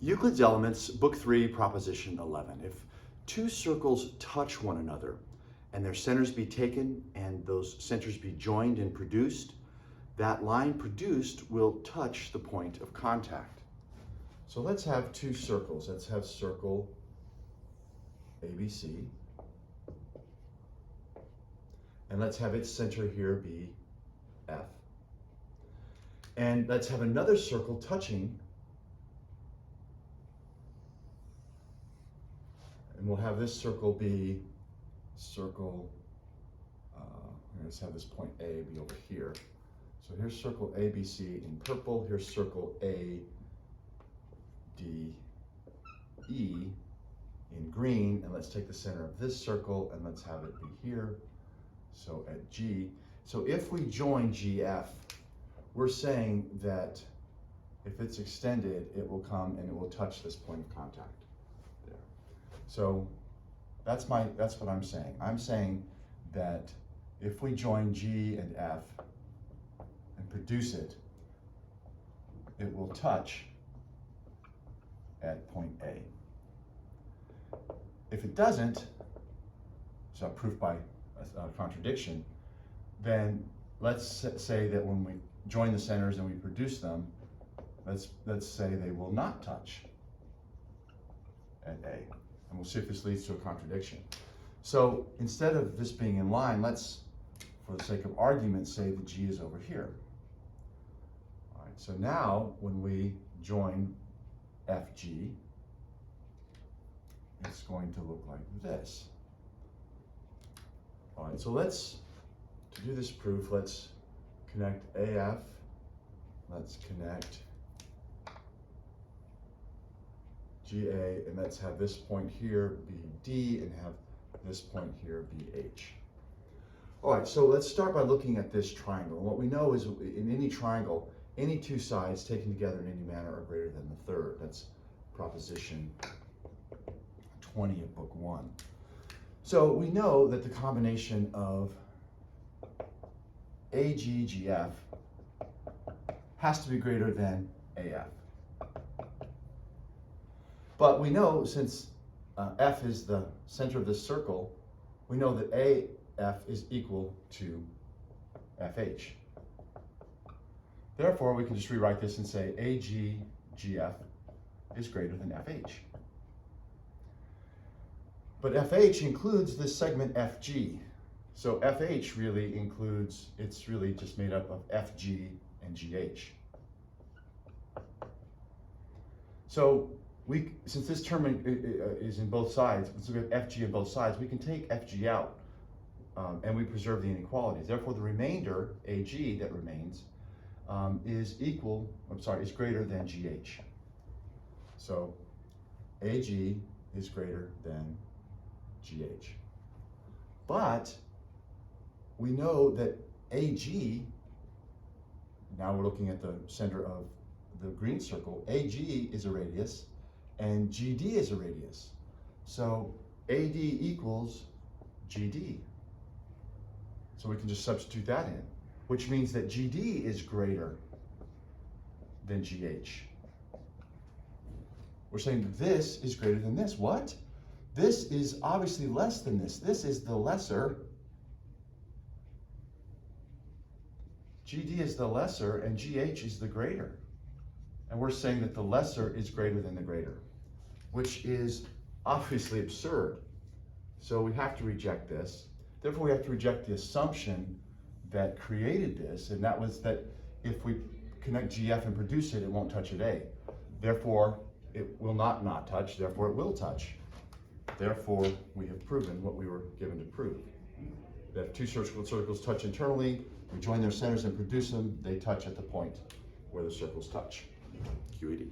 Euclid's Elements, Book 3, Proposition 11. If two circles touch one another and their centers be taken and those centers be joined and produced, that line produced will touch the point of contact. So let's have two circles. Let's have circle ABC. And let's have its center here be F. And let's have another circle touching. And we'll have this circle be circle, let's have this point A be over here. So here's circle ABC in purple, here's circle ADE in green, and let's take the center of this circle and let's have it be here. So at G, so if we join GF, we're saying that if it's extended, it will come and it will touch this point of contact there. So that's what I'm saying. I'm saying that if we join G and F and produce it, it will touch at point A. If it doesn't, so proof by a contradiction, then let's say that when we join the centers and we produce them, let's say they will not touch at A. And we'll see if this leads to a contradiction. So instead of this being in line, let's, for the sake of argument, say that G is over here. All right, so now when we join FG, it's going to look like this. All right, so to do this proof, let's connect AF, let's connect GA, and let's have this point here be D and have this point here be H. All right, so let's start by looking at this triangle. And what we know is in any triangle, any two sides taken together in any manner are greater than the third. That's proposition 20 of book 1. So we know that the combination of AGGF has to be greater than AF. But we know, since F is the center of this circle, we know that AF is equal to FH. Therefore, we can just rewrite this and say AGGF is greater than FH. But FH includes this segment FG. So FH really includes, it's really just made up of FG and GH. So since this term is in both sides, since we have FG in both sides, we can take FG out and we preserve the inequalities. Therefore, the remainder, AG, that remains, is greater than GH. So AG is greater than GH. But we know that AG, now we're looking at the center of the green circle, AG is a radius and GD is a radius. So AD equals GD. So we can just substitute that in, which means that GD is greater than GH. We're saying this is greater than this. What? This is obviously less than this. This is the lesser. GD is the lesser and GH is the greater. And we're saying that the lesser is greater than the greater, which is obviously absurd. So we have to reject this. Therefore, we have to reject the assumption that created this, and that was that if we connect GF and produce it, it won't touch at A. Therefore, it will not touch, therefore it will touch. Therefore, we have proven what we were given to prove. That if two circles touch internally, we join their centers and produce them, they touch at the point where the circles touch. QED.